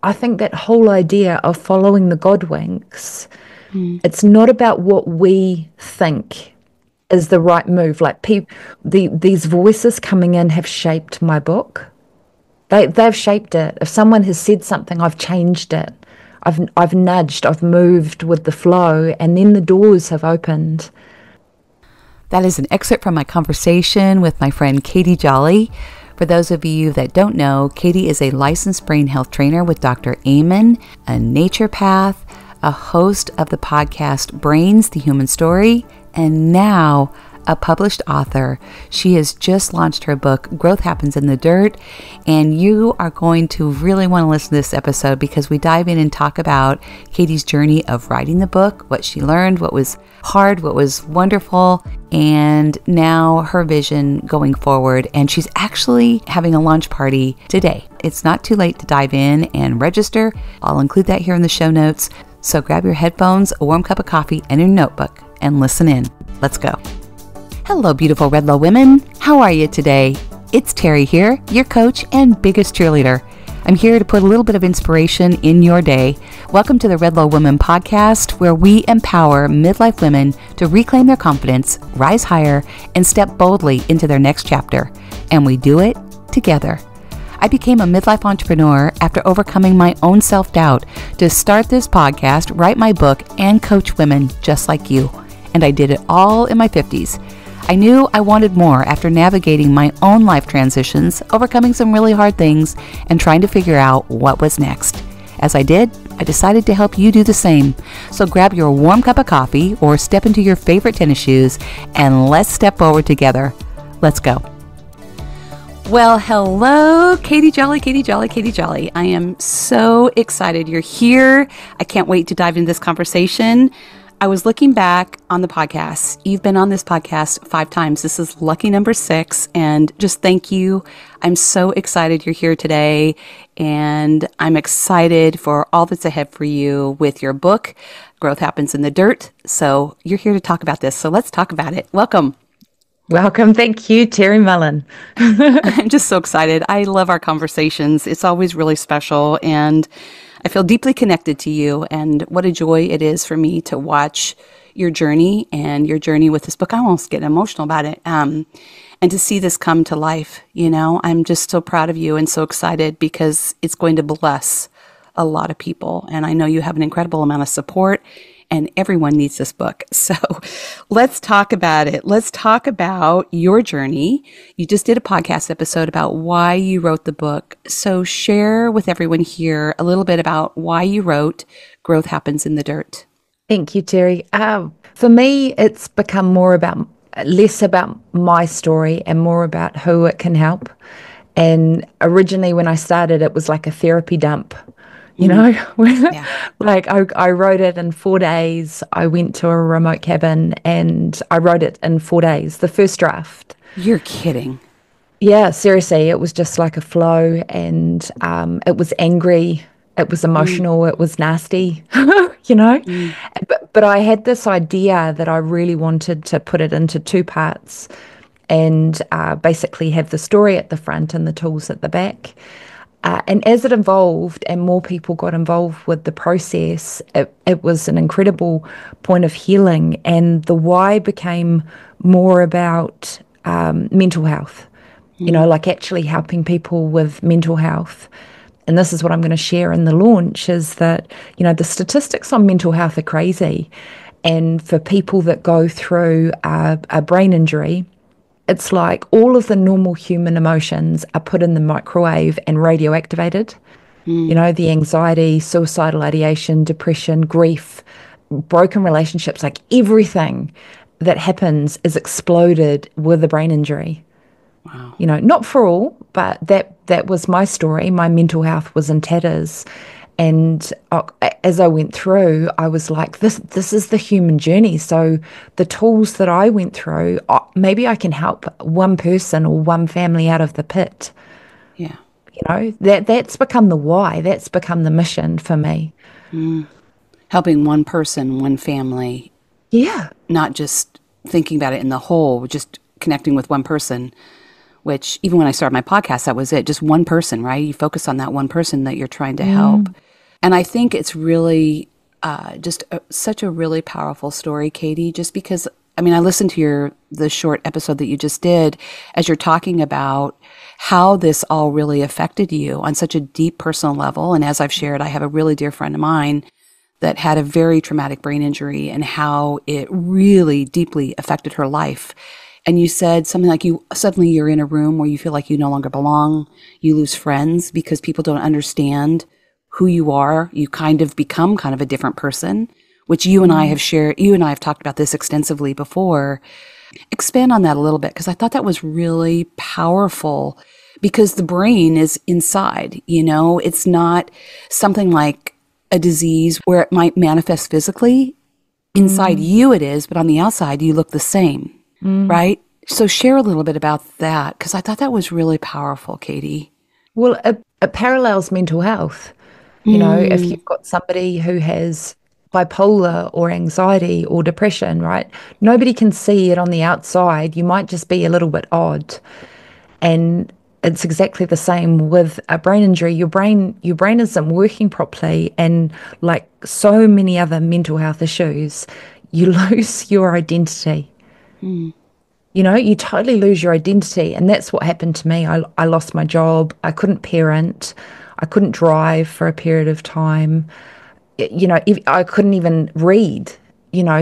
I think that whole idea of following the godwinks, it's not about what we think is the right move. Like these voices coming in have shaped my book. They've shaped it. If someone has said something, I've changed it. I've nudged, I've moved with the flow, and then the doors have opened. That is an excerpt from my conversation with my friend Katie Jolly. For those of you that don't know, Katie is a licensed brain health trainer with Dr. Amen, a naturopath, a host of the podcast Brains, the Human Story, and now a published author. She has just launched her book, Growth Happens in the Dirt, and you are going to really want to listen to this episode because we dive in and talk about Katie's journey of writing the book, what she learned, what was hard, what was wonderful, and now her vision going forward. And she's actually having a launch party today. It's not too late to dive in and register. I'll include that here in the show notes. So grab your headphones, a warm cup of coffee, and your notebook and listen in. Let's go. Hello, beautiful Redlo women. How are you today? It's Terri here, your coach and biggest cheerleader. I'm here to put a little bit of inspiration in your day. Welcome to the Redlo Women podcast, where we empower midlife women to reclaim their confidence, rise higher, and step boldly into their next chapter. And we do it together. I became a midlife entrepreneur after overcoming my own self-doubt to start this podcast, write my book, and coach women just like you. And I did it all in my 50s. I knew I wanted more after navigating my own life transitions, overcoming some really hard things, and trying to figure out what was next. As I did, I decided to help you do the same. So grab your warm cup of coffee or step into your favorite tennis shoes and let's step forward together. Let's go. Well, hello, Katie Jolly, Katie Jolly, Katie Jolly. I am so excited you're here. I can't wait to dive into this conversation. I was looking back on the podcast. You've been on this podcast 5 times. This is lucky number 6. And just thank you. I'm so excited you're here today. And I'm excited for all that's ahead for you with your book, Growth Happens in the Dirt. So you're here to talk about this. So let's talk about it. Welcome. Welcome. Thank you, Terri Mullen. I'm just so excited. I love our conversations. It's always really special. And I feel deeply connected to you, and what a joy it is for me to watch your journey and your journey with this book. I almost get emotional about it. And to see this come to life, I'm just so proud of you and so excited because it's going to bless a lot of people. And I know you have an incredible amount of support, and everyone needs this book. So let's talk about it. Let's talk about your journey. You just did a podcast episode about why you wrote the book. So share with everyone here a little bit about why you wrote Growth Happens in the Dirt. Thank you, Terri. For me, it's become less about my story and more about who it can help. And originally when I started, it was like a therapy dump. Yeah. Like I wrote it in 4 days. I went to a remote cabin and I wrote it in 4 days, the first draft. You're kidding. Yeah, seriously. It was just like a flow, and it was angry. It was emotional. It was nasty, But I had this idea that I really wanted to put it into 2 parts and basically have the story at the front and the tools at the back. And as it evolved and more people got involved with the process, it was an incredible point of healing. And the why became more about mental health, like actually helping people with mental health. And this is what I'm going to share in the launch is that, the statistics on mental health are crazy. And for people that go through a brain injury, it's like all of the normal human emotions are put in the microwave and radioactivated. The anxiety, suicidal ideation, depression, grief, broken relationships, like everything that happens is exploded with a brain injury. Wow. Not for all, but that was my story. My mental health was in tatters. And as I went through, I was like, this is the human journey. So the tools that I went through, maybe I can help one person or one family out of the pit. Yeah. That's become the why. That's become the mission for me. Helping one person, one family. Yeah. Not just thinking about it in the whole, just connecting with one person. which even when I started my podcast, that was it. Just one person, right? You focus on that one person that you're trying to help. And I think it's really such a really powerful story, Katie, just because, I mean, I listened to the short episode that you just did as you're talking about how this all really affected you on such a deep personal level. And as I've shared, I have a really dear friend of mine that had a very traumatic brain injury and how it really deeply affected her life. And you said something like you're in a room where you feel like you no longer belong. You lose friends because people don't understand who you are. You kind of become kind of a different person, which you and I have shared. You and I have talked about this extensively before. Expand on that a little bit, because I thought that was really powerful, because the brain is inside, it's not something like a disease where it might manifest physically. Inside you it is, but on the outside you look the same, right? So share a little bit about that, because I thought that was really powerful, Katie. Well, it parallels mental health. If you've got somebody who has bipolar or anxiety or depression, right? Nobody can see it on the outside. You might just be a little bit odd. And it's exactly the same with a brain injury. Your brain isn't working properly. And like so many other mental health issues, you lose your identity. You totally lose your identity. And that's what happened to me. I lost my job. I couldn't parent. I couldn't drive for a period of time. I couldn't even read.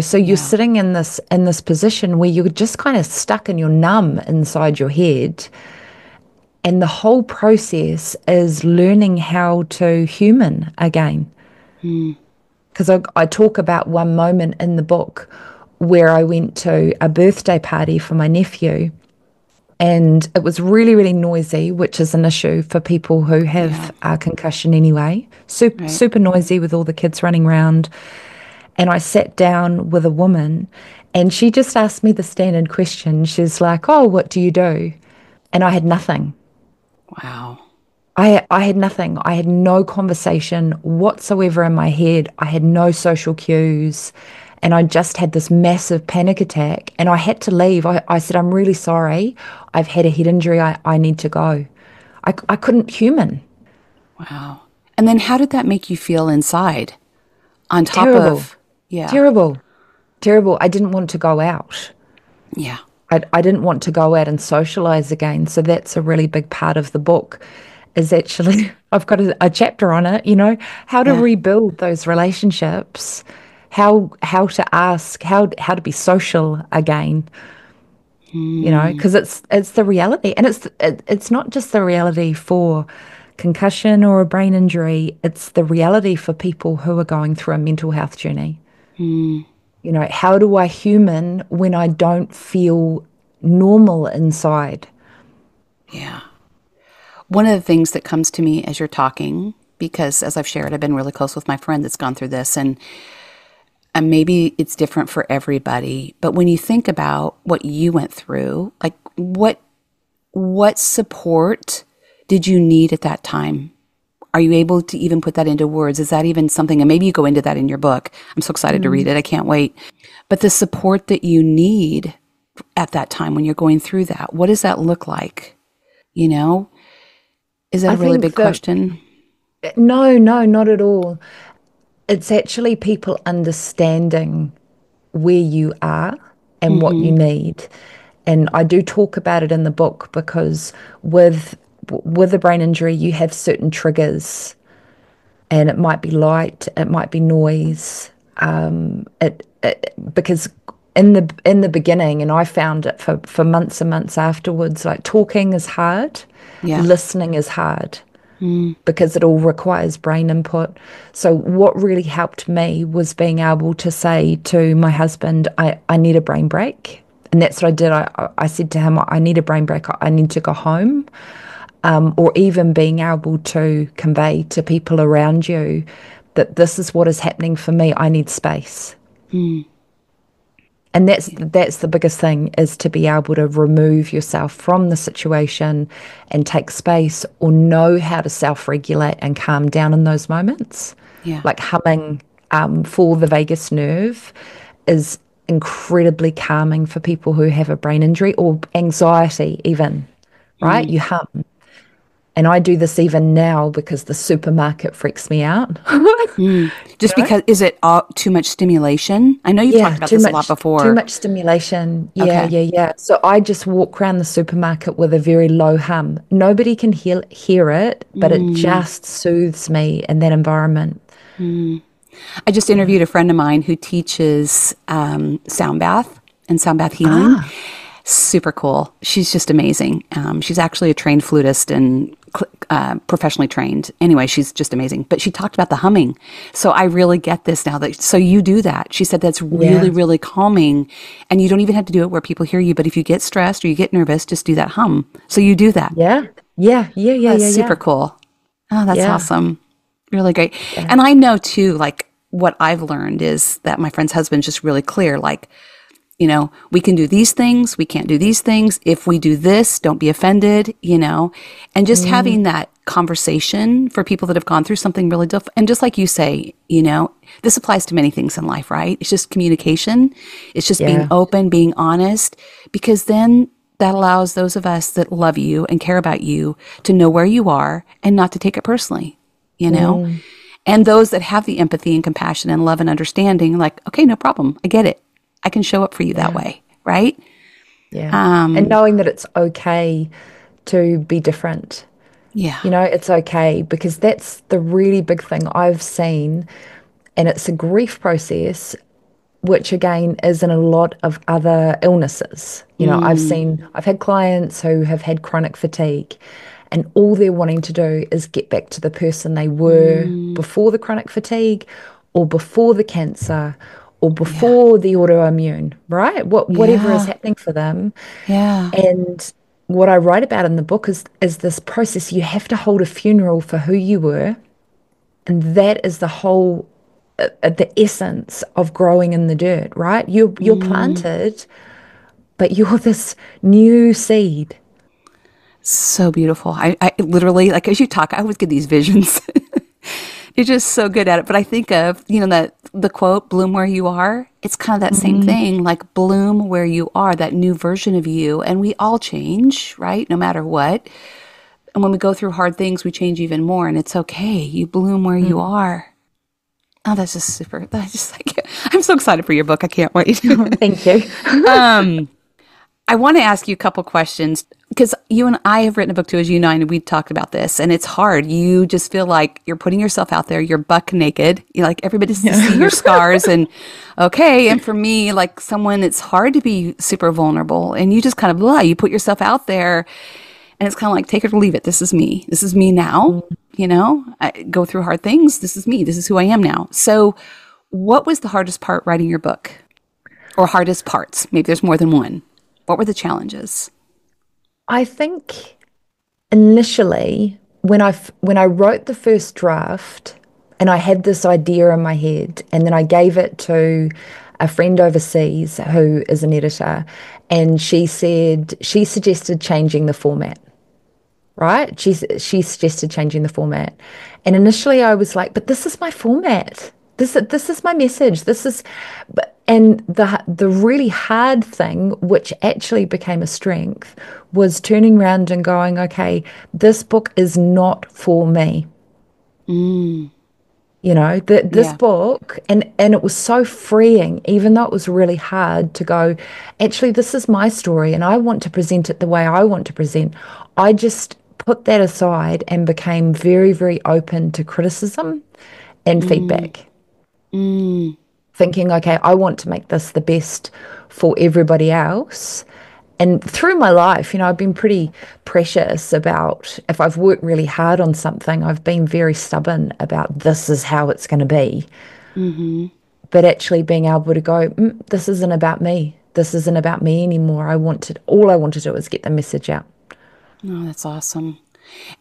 So you're sitting in this position where you're just kind of stuck and you're numb inside your head. And the whole process is learning how to human again. Because I talk about one moment in the book where I went to a birthday party for my nephew, and it was really, really noisy, which is an issue for people who have a concussion anyway. Super noisy with all the kids running around. And I sat down with a woman, and she just asked me the standard question. She's like, "Oh, what do you do?" And I had nothing. Wow. I had nothing. I had no conversation whatsoever in my head. I had no social cues. And I just had this massive panic attack, and I had to leave. I said, "I'm really sorry. I've had a head injury. I need to go." I couldn't human. Wow. And then how did that make you feel inside? On top Terrible. of, yeah. Terrible. I didn't want to go out. Yeah. I didn't want to go out and socialize again. So that's a really big part of the book, is actually, I've got a chapter on it, how to rebuild those relationships, how to ask, how to be social again, because it's the reality. And it's not just the reality for concussion or a brain injury. It's the reality for people who are going through a mental health journey. How do I human when I don't feel normal inside? Yeah. One of the things that comes to me as you're talking, because as I've shared, I've been really close with my friend that's gone through this, and maybe it's different for everybody, but when you think about what you went through, like what support did you need at that time? Are you able to even put that into words? Is that even something, and maybe you go into that in your book. I'm so excited to read it. I can't wait. But the support that you need at that time when you're going through that, what does that look like? Is that a really big question? No, not at all. It's actually people understanding where you are and what you need. And I do talk about it in the book, because with a brain injury, you have certain triggers, and it might be light, it might be noise. Because in the beginning, and I found it for months and months afterwards, like talking is hard, listening is hard. Because it all requires brain input. So what really helped me was being able to say to my husband, I need a brain break. And that's what I did. I said to him, I need a brain break. I need to go home. Or even being able to convey to people around you that this is what is happening for me. I need space. And that's the biggest thing, is to be able to remove yourself from the situation and take space, or know how to self-regulate and calm down in those moments. Yeah. Like humming for the vagus nerve is incredibly calming for people who have a brain injury or anxiety even. right? You hum. And I do this even now because the supermarket freaks me out. You Just know? because, is it too much stimulation? I know you've talked Yeah, about this a lot too before. much stimulation. Yeah, Okay. yeah, yeah. So I just walk around the supermarket with a very low hum. Nobody can hear it, but it just soothes me in that environment. I just Yeah. interviewed a friend of mine who teaches sound bath and sound bath healing. Ah, Super cool. She's just amazing. She's actually a trained flutist and professionally trained. Anyway, she's just amazing. But she talked about the humming. So I really get this now. So you do that. She said that's really, yeah, really calming. And you don't even have to do it where people hear you. But if you get stressed or you get nervous, just do that hum. So you do that. yeah, yeah, yeah, yeah, That's yeah, super yeah, cool. Oh, that's yeah, awesome. Really great. yeah. And I know too, like what I've learned is that my friend's husband's just really clear. Like, we can do these things, we can't do these things. If we do this, don't be offended, and just Mm, having that conversation for people that have gone through something really difficult. And just like you say, this applies to many things in life, right? It's just communication. It's just being yeah. open, being honest, because then that allows those of us that love you and care about you to know where you are and not to take it personally, you know? Mm, And those that have the empathy and compassion and love and understanding, like, okay, no problem. I get it. I can show up for you that yeah, way, right? yeah. And knowing that it's okay to be different. Yeah. It's okay because that's the really big thing I've seen. And it's a grief process, which again is in a lot of other illnesses. Mm, I've had clients who have had chronic fatigue, and all they're wanting to do is get back to the person they were mm, before the chronic fatigue or before the cancer or yeah. before the autoimmune, right? Whatever is Yeah. happening for them. Yeah. And what I write about in the book is this process. You have to hold a funeral for who you were, and that is the essence of growing in the dirt, right? You're Mm. planted, but you're this new seed. So beautiful. I literally, like, as you talk, I always get these visions. You're just so good at it. But I think of, that the quote, bloom where you are. It's kind of that same Mm, thing, like bloom where you are, that new version of you. And we all change, right? No matter what. And when we go through hard things, we change even more. And it's okay. You bloom where you mm. are. Oh, that's just super. That's just like, I'm so excited for your book. I can't wait. Thank you. I want to ask you a couple questions because you and I have written a book too, as you know, and we talked about this, and it's hard. You just feel like you're putting yourself out there. You're buck naked. You like everybody to see Yeah. your scars, and okay. And for me, like someone, it's hard to be super vulnerable, and you just kind of you put yourself out there, and it's kind of like take it or leave it. This is me. This is me now. I go through hard things. This is me. This is who I am now. So, what was the hardest part writing your book, or hardest parts? Maybe there's more than one. What were the challenges? I think initially when I wrote the first draft and I had this idea in my head and then I gave it to a friend overseas who is an editor, and she suggested changing the format, right? She suggested changing the format. And initially I was like, but this is my format. This is my message. And the really hard thing, which actually became a strength, was turning around and going, okay, this book is not for me. Mm, This yeah. book, and it was so freeing, even though it was really hard to go, actually, this is my story and I want to present it the way I want to present. I just put that aside and became very, very open to criticism and Mm, feedback, mm, thinking, okay, I want to make this the best for everybody else. And through my life, I've been pretty precious about if I've worked really hard on something, I've been very stubborn about this is how it's going to be. hmm. But actually being able to go, this isn't about me. This isn't about me anymore. All I want to do is get the message out. Oh, that's awesome.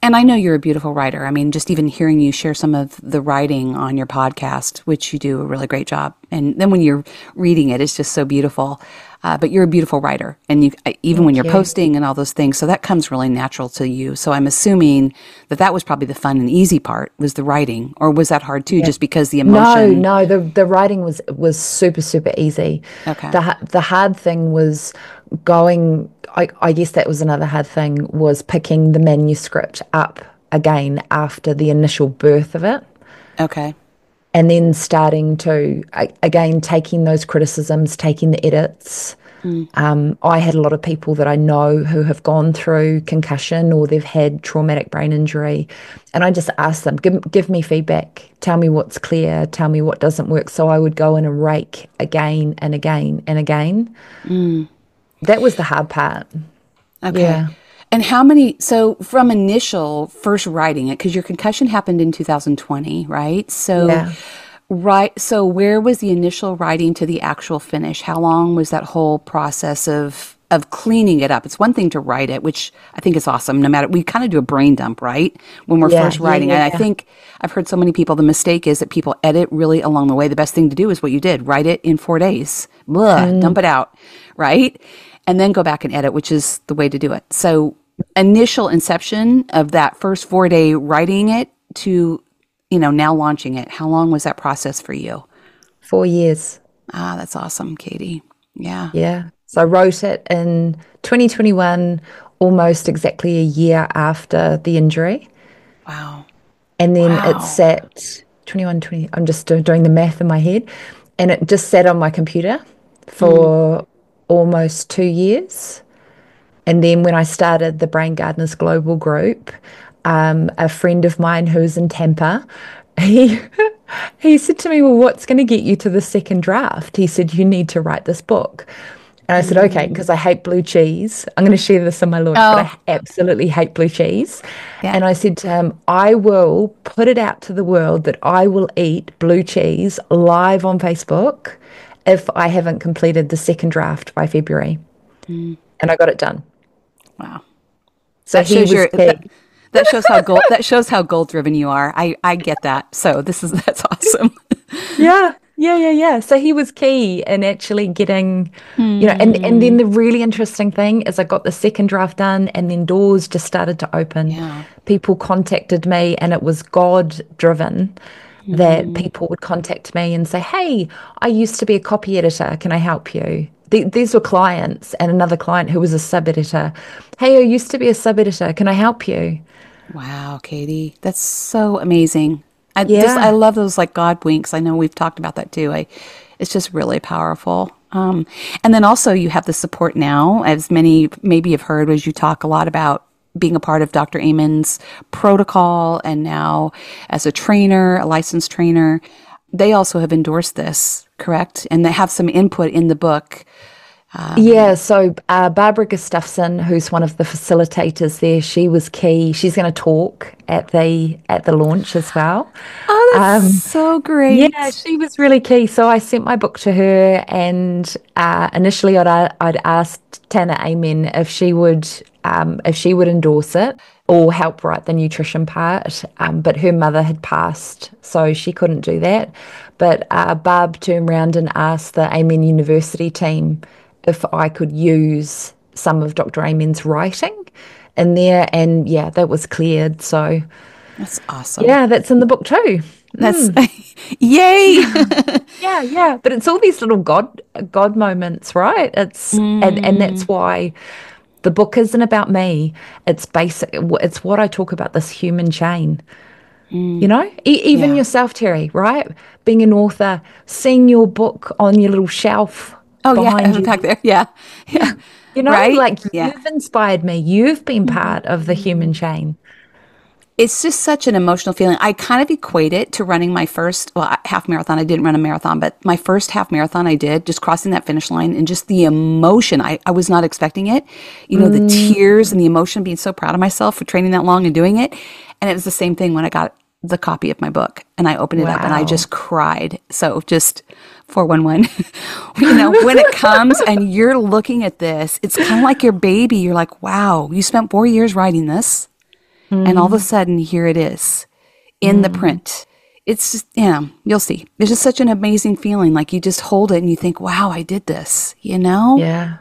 And I know you're a beautiful writer. I mean, just even hearing you share some of the writing on your podcast, which you do a really great job. And then when you're reading it, it's just so beautiful. But you're a beautiful writer, and even when Thank you're you. posting and all those things, so that comes really natural to you. So I'm assuming that was probably the fun and easy part, was the writing, or was that hard too, Yeah. just because the No, emotion? no, the writing was super, super easy. Okay. The hard thing was going, I guess that was another hard thing, was picking the manuscript up again after the initial birth of it. Okay. And then starting to, again, taking those criticisms, taking the edits. Mm. I had a lot of people that I know who have gone through concussion or they've had traumatic brain injury. And I just asked them, give me feedback, tell me what's clear, tell me what doesn't work. So I would go in and rake again and again and again. Mm. That was the hard part. Okay. Yeah. And how many, so from initial first writing it, because your concussion happened in 2020, right? So, Yeah. right. So where was the initial writing to the actual finish? How long was that whole process of cleaning it up? It's one thing to write it, which I think is awesome. No matter, we kind of do a brain dump, right? When we're Yeah. first Yeah. writing. Yeah. And I Yeah. think I've heard so many people, the mistake is that people edit really along the way. The best thing to do is what you did, write it in 4 days, blah, dump it out, right? And then go back and edit, which is the way to do it. So initial inception of that first 4 day writing it to, now launching it, how long was that process for you? 4 years. Ah, that's awesome, Katie. Yeah. Yeah. So I wrote it in 2021, almost exactly a year after the injury. Wow. And then it Wow. sat 21, 20. I'm just doing the math in my head. And it just sat on my computer Mm. for almost 2 years. And then when I started the Brain Gardeners Global Group, a friend of mine who's in Tampa, he he said to me, "Well, what's going to get you to the second draft?" He said, "You need to write this book." And I said, "Okay," Mm. because I hate blue cheese. I'm going to share this in my launch, but Oh, I absolutely hate blue cheese. yeah. And I said to him, "I will put it out to the world that I will eat blue cheese live on Facebook if I haven't completed the second draft by February." Mm. And I got it done. Wow. So That he shows was your key. that shows how goal driven you are. I get that. So that's awesome. Yeah, yeah, yeah, yeah. So he was key in actually getting, and then Hmm. the really interesting thing is I got the second draft done and then doors just started to open. Yeah. People contacted me and it was God driven that Mm. people would contact me and say, "Hey, I used to be a copy editor. Can I help you?" These were clients and another client who was a sub editor. "Hey, I used to be a sub editor. Can I help you?" Wow, Katie, that's so amazing. I Yeah. love those like God winks. I know we've talked about that too. It's just really powerful. And then also you have the support now, as many maybe have heard, as you talk a lot about being a part of Dr. Amen's protocol, and now as a trainer, a licensed trainer, they also have endorsed this, correct? And they have some input in the book. Yeah, so Barbara Gustafson, who's one of the facilitators there, she was key. She's going to talk at the launch as well. Oh, that's Um, so yeah, great. she was really key. So I sent my book to her, and initially I'd asked Tana Amen if she would endorse it or help write the nutrition part. But her mother had passed, so she couldn't do that. But Barb turned around and asked the Amen University team if I could use some of Dr. Amen's writing in there, and yeah, that was cleared. So That's awesome. yeah, that's in the book too. That's yay. Yeah, yeah, but it's all these little God moments, right? And that's Mm, why the book isn't about me. It's basic. It's what I talk about, this human chain. mm, Even yeah. yourself, Terry, right? Being an author, seeing your book on your little shelf Oh yeah, behind back you. there. Yeah. Yeah. Right? Like Yeah. you've inspired me. You've been part of the human Mm. chain. It's just such an emotional feeling. I kind of equate it to running my first, half marathon. I didn't run a marathon, but my first half marathon I did, just crossing that finish line and just the emotion. I was not expecting it. The Mm, tears and the emotion, being so proud of myself for training that long and doing it. And it was the same thing when I got the copy of my book and I opened it up and I wow. just cried. So just 411, when it comes and you're looking at this, it's kind of like your baby. You're like, wow, you spent 4 years writing this. And all of a Mm, sudden, here it is in the mm, print, It's just, you'll see. It's just such an amazing feeling. Like you just hold it and you think, wow, I did this, Yeah.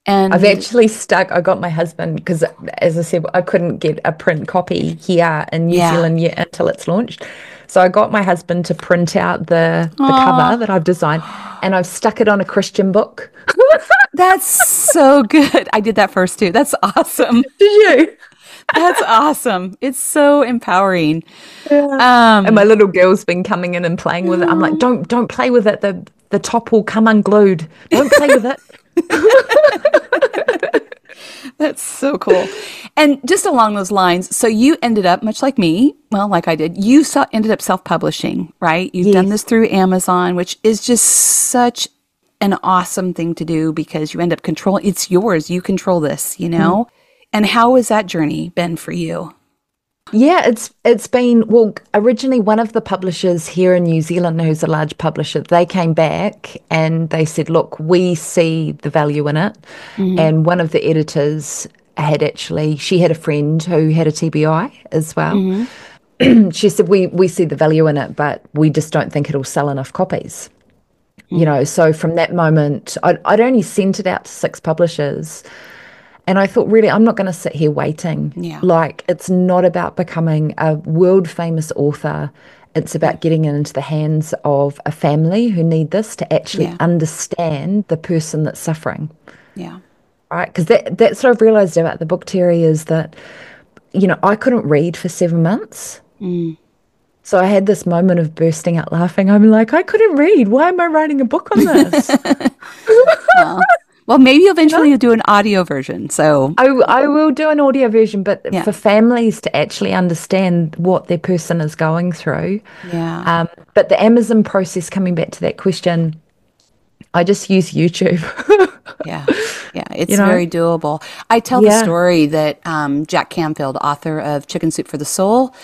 I've And actually I got my husband because, as I said, I couldn't get a print copy here in New yeah. Zealand yet until it's launched. So I got my husband to print out the cover that I've designed, and I've stuck it on a Christian book. That's so good. I did that first too. That's awesome. Did you? That's awesome. It's so empowering. Yeah. And my little girl's been coming in and playing with it. I'm like, don't play with it. The top will come unglued. Don't play with it. That's so cool. And just along those lines, so you ended up, much like me, well, like I did, ended up self-publishing, right? You've done this through Amazon, which is just such an awesome thing to do because you end up controlling, it's yours. You control this, And how has that journey been for you? Yeah, it's been, well, originally one of the publishers here in New Zealand, who's a large publisher, they came back and they said, look, we see the value in it. And one of the editors she had a friend who had a TBI as well. She said, we see the value in it, but we just don't think it'll sell enough copies. So from that moment, I'd only sent it out to 6 publishers. And I thought, really, I'm not going to sit here waiting. Yeah. Like, it's not about becoming a world famous author. It's about getting it into the hands of a family who need this to actually understand the person that's suffering. Yeah. Right? Because that's what I've realized about the book, Terri, is that, I couldn't read for 7 months. So I had this moment of bursting out laughing. I'm like, I couldn't read. Why am I writing a book on this? Well, maybe eventually you'll do an audio version. So I will do an audio version, but for families to actually understand what their person is going through. Yeah. But the Amazon process, coming back to that question, I just use YouTube. Yeah. It's very doable. I tell the story that Jack Canfield, author of Chicken Soup for the Soul,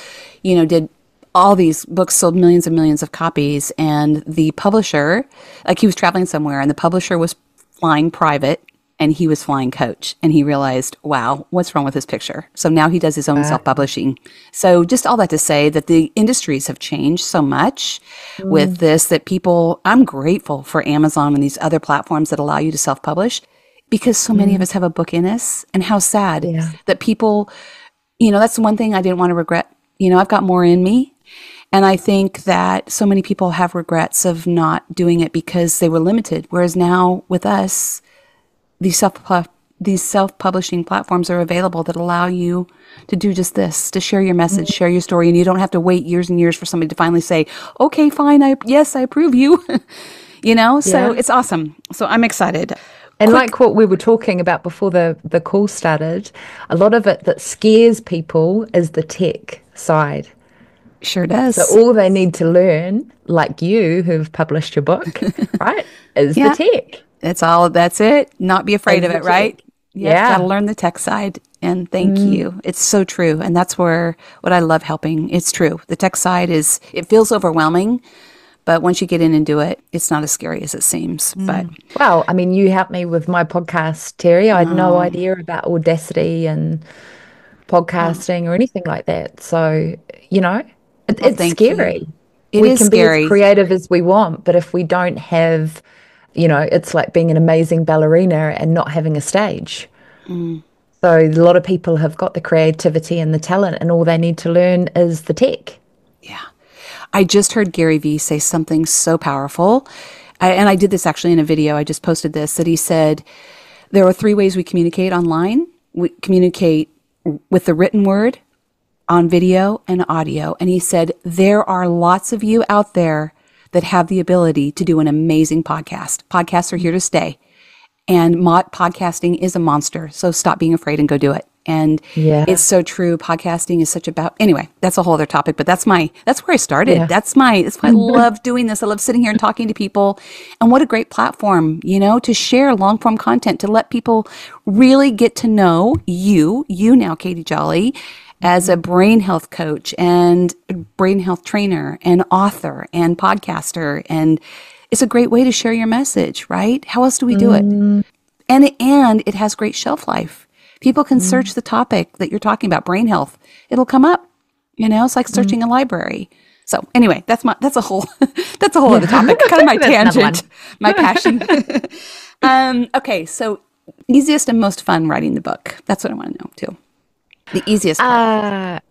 did all these books, sold millions and millions of copies, and the publisher, like he was traveling somewhere, and the publisher was flying private and he was flying coach, and he realized, wow, what's wrong with this picture? So now he does his own self-publishing. So just all that to say that the industries have changed so much with this that I'm grateful for Amazon and these other platforms that allow you to self-publish, because so many of us have a book in us, and how sad that people, that's the one thing I didn't want to regret. I've got more in me. And I think that so many people have regrets of not doing it because they were limited. Whereas now with us, these self-publishing platforms are available that allow you to do just this, to share your message, share your story. And you don't have to wait years and years for somebody to finally say, okay, fine. I approve you, so it's awesome. So I'm excited. And like what we were talking about before the call started, a lot of it that scares people is the tech side. Sure does. So all they need to learn, like you who've published your book, right, is the tech. That's it. Not be afraid of it, right? Yeah. Got to learn the tech side. And thank you. It's so true. And that's what I love helping. It's true. The tech side it feels overwhelming, but once you get in and do it, it's not as scary as it seems. But well, I mean, you helped me with my podcast, Terri. I had no idea about Audacity and podcasting or anything like that. So, it's scary. We can be as creative as we want, but if we don't have, it's like being an amazing ballerina and not having a stage. So a lot of people have got the creativity and the talent, and all they need to learn is the tech. Yeah. I just heard Gary Vee say something so powerful. And I did this actually in a video. I just posted this, that he said, there are 3 ways we communicate online. We communicate with the written word, on video and audio. And he said, there are lots of you out there that have the ability to do an amazing podcast. Podcasts are here to stay. And podcasting is a monster. So stop being afraid and go do it. And it's so true. Podcasting is anyway, that's a whole other topic, but that's where I started. Yeah. That's why I love doing this. I love sitting here and talking to people. And what a great platform, to share long form content, to let people really get to know you now, Katie Jolly, as a brain health coach and brain health trainer and author and podcaster. And it's a great way to share your message, right? How else do we do it? And it has great shelf life. People can search the topic that you're talking about, brain health. It'll come up, it's like searching a library. So anyway, that's a whole other topic, kind of my tangent, my passion. Okay, so easiest and most fun writing the book. That's what I want to know too. The easiest part.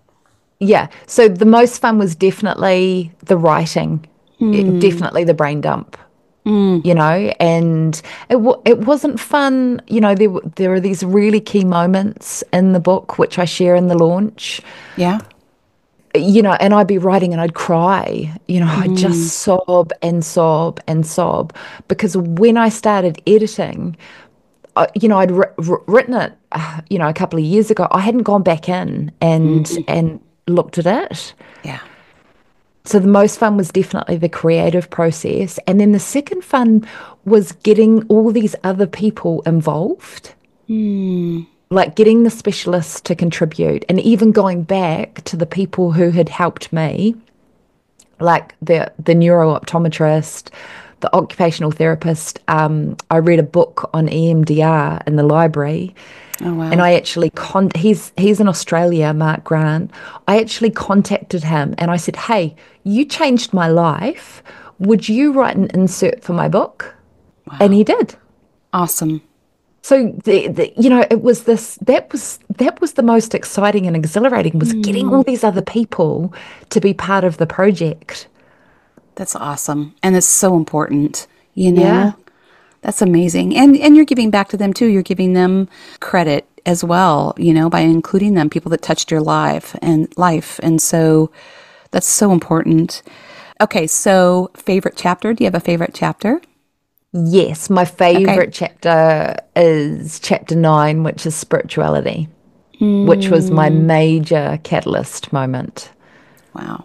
Yeah. So the most fun was definitely the writing, definitely the brain dump. And it wasn't fun. There are these really key moments in the book which I share in the launch. Yeah. And I'd be writing and I'd cry. I'd just sob and sob and sob because when I started editing, I'd written it, a couple of years ago. I hadn't gone back in and looked at it. Yeah. So the most fun was definitely the creative process. And then the second fun was getting all these other people involved, like getting the specialists to contribute and even going back to the people who had helped me, like the neuro-optometrist, the occupational therapist. I read a book on EMDR in the library. Oh, wow. And I actually, he's in Australia, Mark Grant. I actually contacted him and I said, hey, you changed my life. Would you write an insert for my book? Wow. And he did. Awesome. So, it was that was the most exciting and exhilarating was getting all these other people to be part of the project. That's awesome. And it's so important, you know? Yeah. That's amazing. And you're giving back to them too. You're giving them credit as well, by including them, people that touched your life. And so that's so important. Okay, so favorite chapter. Do you have a favorite chapter? Yes, my favorite chapter is chapter 9, which is spirituality, which was my major catalyst moment. Wow.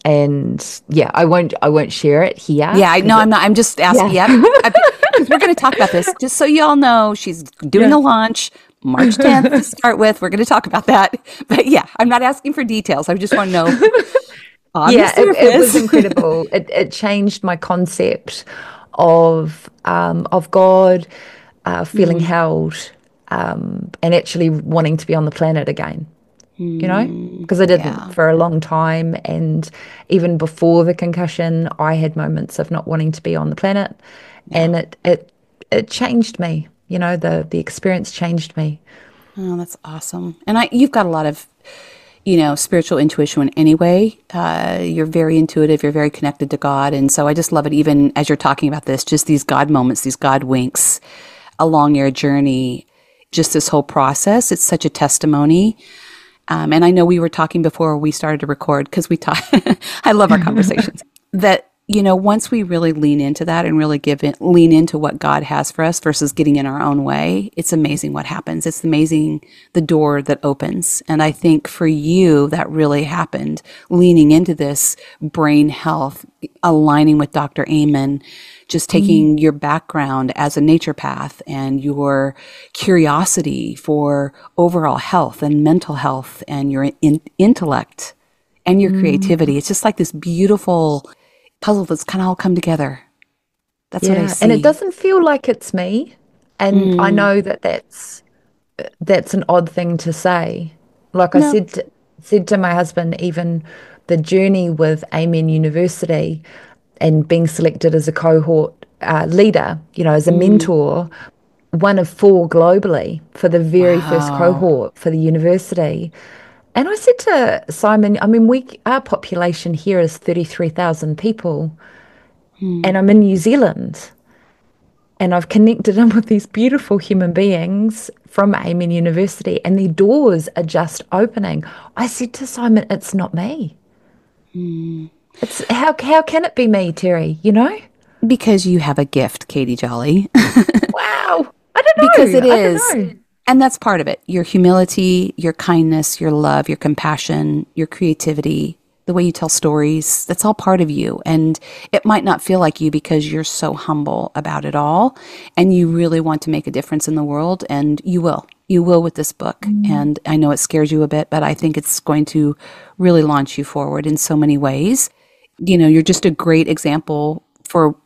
And yeah, I won't share it here. Yeah, I know. I'm not. I'm just asking. Yeah, because we're going to talk about this. Just so y'all know, she's doing a launch March 10th to start with. We're going to talk about that. But yeah, I'm not asking for details. I just want to know. Yeah, it was incredible. It changed my concept of God, feeling held, and actually wanting to be on the planet again. Because I didn't for a long time. And even before the concussion, I had moments of not wanting to be on the planet. Yeah. And it changed me. The experience changed me. Oh, that's awesome. And you've got a lot of, spiritual intuition anyway. You're very intuitive. You're very connected to God. And so I just love it, even as you're talking about this, just these God moments, these God winks along your journey, just this whole process. It's such a testimony. And I know we were talking before we started to record because I love our conversations, that, once we really lean into that and really lean into what God has for us versus getting in our own way, it's amazing what happens. It's amazing the door that opens. And I think for you, that really happened, leaning into this brain health, aligning with Dr. Amen, just taking your background as a naturopath and your curiosity for overall health and mental health and your intellect and your creativity. It's just like this beautiful puzzle that's kind of all come together. That's what I see. And it doesn't feel like it's me. And I know that's an odd thing to say. Like I said to my husband, even the journey with Amen University and being selected as a cohort leader, as a mentor, one of 4 globally for the very first cohort for the university. And I said to Simon, I mean, our population here is 33,000 people, and I'm in New Zealand, and I've connected in with these beautiful human beings from Amen University, and the doors are just opening. I said to Simon, it's not me. It's how can it be me, Terri? Because you have a gift, Katie Jolly. Wow. I don't know. Because it is. And that's part of it. Your humility, your kindness, your love, your compassion, your creativity, the way you tell stories, that's all part of you. And it might not feel like you because you're so humble about it all. And you really want to make a difference in the world. And you will. You will with this book. And I know it scares you a bit, but I think it's going to really launch you forward in so many ways. You're just a great example for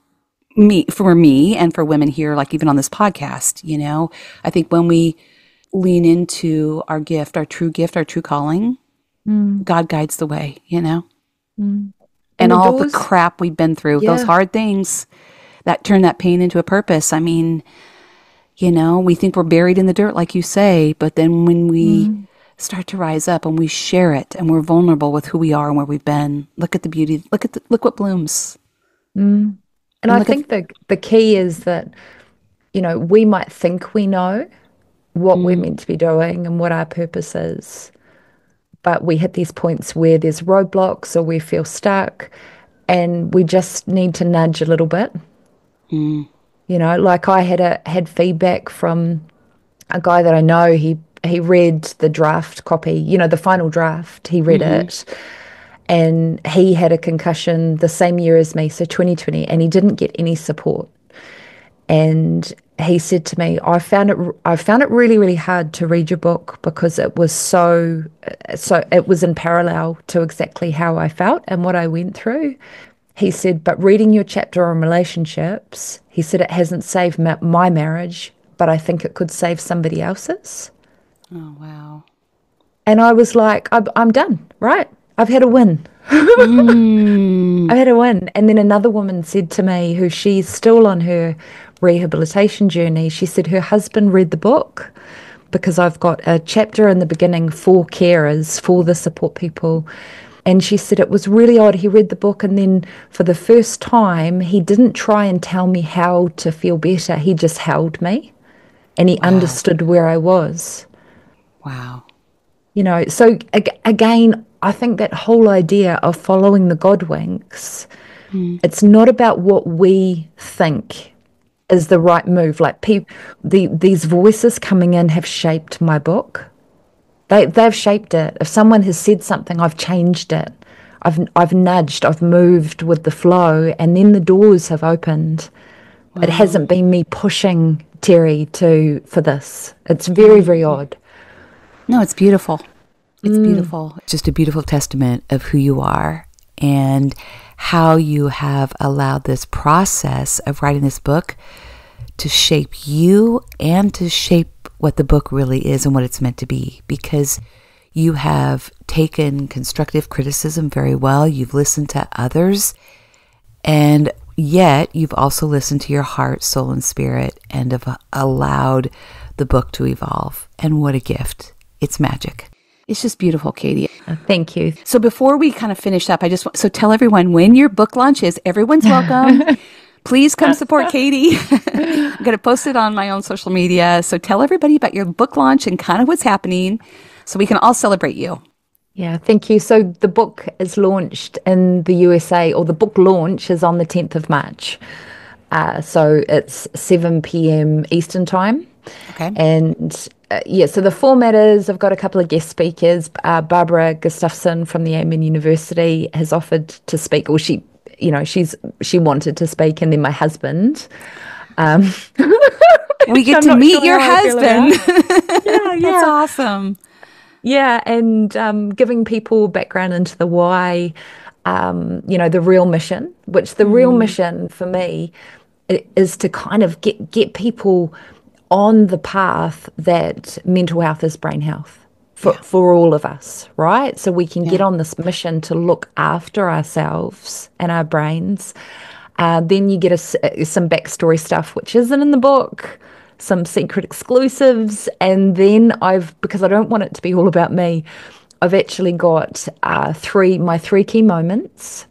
me and for women here, like even on this podcast. I think when we lean into our gift, our true calling, God guides the way, And and the all the doors, crap we've been through, those yeah. hard things that turn that pain into a purpose. I mean, we think we're buried in the dirt, like you say, but then when we Mm. start to rise up and we share it and we're vulnerable with who we are and where we've been, look at the beauty, look what blooms. Mm. And And I look at, think the key is that, we might think we know what we're mm, meant to be doing and what our purpose is, but we hit these points where there's roadblocks or we feel stuck, and we just need to nudge a little bit. mm, Like I had feedback from a guy that I know. He read the draft copy, the final draft. He read mm-hmm. it, and he had a concussion the same year as me, so 2020, and he didn't get any support. And he said to me, I found it really, really hard to read your book because it was so it was in parallel to exactly how I felt and what I went through. He said, but reading your chapter on relationships, he said, it hasn't saved my marriage, but I think it could save somebody else's. Oh, wow. And I was like, I'm done, right? I've had a win. Mm, I had a win. And then another woman said to me, who she's still on her rehabilitation journey, she said her husband read the book because I've got a chapter in the beginning for carers, for the support people. And she said it was really odd. He read the book, and then for the first time, he didn't try and tell me how to feel better. He just held me and he wow. understood where I was. Wow. So again, I think that whole idea of following the godwinks, Mm, it's not about what we think is the right move. Like these voices coming in have shaped my book. They've shaped it. If someone has said something, I've changed it. I've nudged, I've moved with the flow, and then the doors have opened. It wow. hasn't been me pushing Terri for this. It's very, Mm. very odd. No, it's beautiful. It's beautiful. It's just a beautiful testament of who you are and how you have allowed this process of writing this book to shape you and to shape what the book really is and what it's meant to be, because you have taken constructive criticism very well. You've listened to others, and yet you've also listened to your heart, soul, and spirit, and have allowed the book to evolve. And what a gift. It's magic. It's just beautiful, Katie. Thank you. So before we kind of finish up, so tell everyone when your book launch is. Everyone's welcome. Please come support Katie. I'm going to post it on my own social media. So tell everybody about your book launch and kind of what's happening so we can all celebrate you. Yeah, thank you. So the book is launched in the USA, or the book launch is on the 10th of March. So it's 7 p.m. Eastern time. Okay. And so the format is I've got a couple of guest speakers. Barbara Gustafson from the Amen University has offered to speak, or she wanted to speak, and then my husband. We get I'm to not meet sure your how I feel about. husband. Yeah, That's awesome. Yeah, and giving people background into the why, the real mission, which the real mission for me is to kind of get people on the path that mental health is brain health for all of us, right? So we can get on this mission to look after ourselves and our brains. Then you get some backstory stuff, which isn't in the book, some secret exclusives. And then because I don't want it to be all about me, I've actually got my three key moments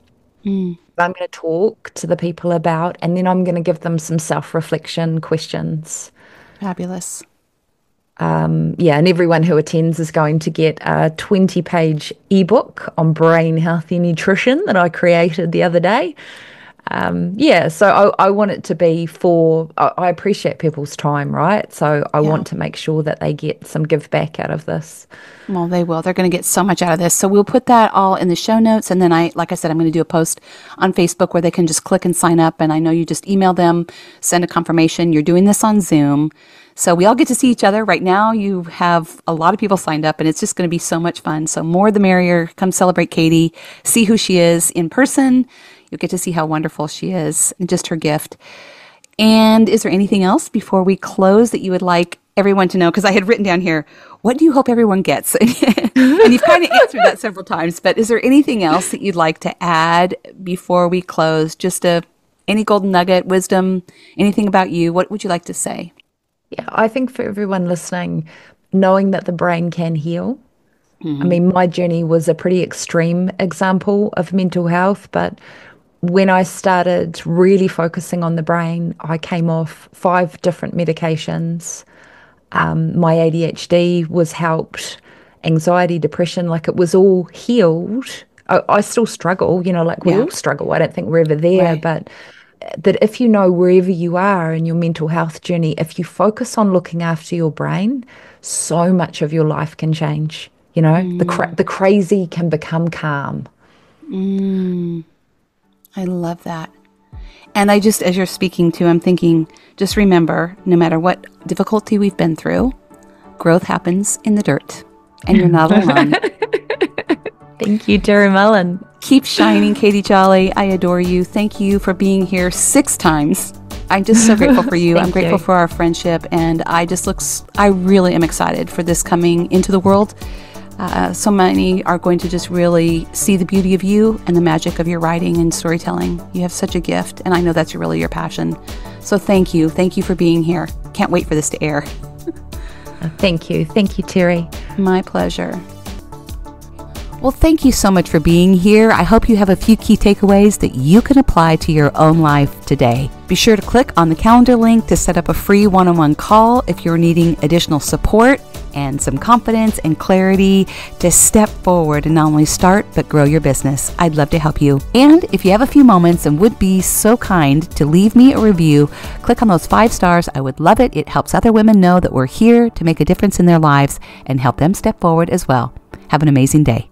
I'm going to talk to the people about, and then I'm going to give them some self-reflection questions. Fabulous. And everyone who attends is going to get a 20-page ebook on brain healthy nutrition that I created the other day. So I want it to be I appreciate people's time, right? So I want to make sure that they get some give back out of this. Well, they will. They're going to get so much out of this. So we'll put that all in the show notes. And then like I said, I'm going to do a post on Facebook where they can just click and sign up. And I know you just email them, send a confirmation. You're doing this on Zoom. So we all get to see each other. Right now, you have a lot of people signed up, and it's just going to be so much fun. So more the merrier. Come celebrate Katie. See who she is in person. You'll get to see how wonderful she is and just her gift. And is there anything else before we close that you would like everyone to know? Because I had written down here, what do you hope everyone gets? And you've kind of answered that several times, but is there anything else that you'd like to add before we close? Just any golden nugget, wisdom, anything about you? What would you like to say? Yeah, I think for everyone listening, knowing that the brain can heal. I mean, my journey was a pretty extreme example of mental health, but when I started really focusing on the brain, I came off 5 different medications. My ADHD was helped, anxiety, depression, like it was all healed. I still struggle, like we all struggle. I don't think we're ever there, Right. but that if you know wherever you are in your mental health journey, if you focus on looking after your brain, so much of your life can change. The crazy can become calm. I love that. And I just, as you're speaking to, I'm thinking, just remember, no matter what difficulty we've been through, growth happens in the dirt, and you're not alone. Thank you, Terri Mullen. Keep shining, Katie Jolly. I adore you. Thank you for being here 6 times. I'm just so grateful for you. I'm grateful for our friendship, and I really am excited for this coming into the world. So many are going to just really see the beauty of you and the magic of your writing and storytelling. You have such a gift, and I know that's really your passion. So thank you. Thank you for being here. Can't wait for this to air. Thank you. Thank you, Terri. My pleasure. Well, thank you so much for being here. I hope you have a few key takeaways that you can apply to your own life today. Be sure to click on the calendar link to set up a free one-on-one call if you're needing additional support and some confidence and clarity to step forward and not only start, but grow your business. I'd love to help you. And if you have a few moments and would be so kind to leave me a review, click on those 5 stars. I would love it. It helps other women know that we're here to make a difference in their lives and help them step forward as well. Have an amazing day.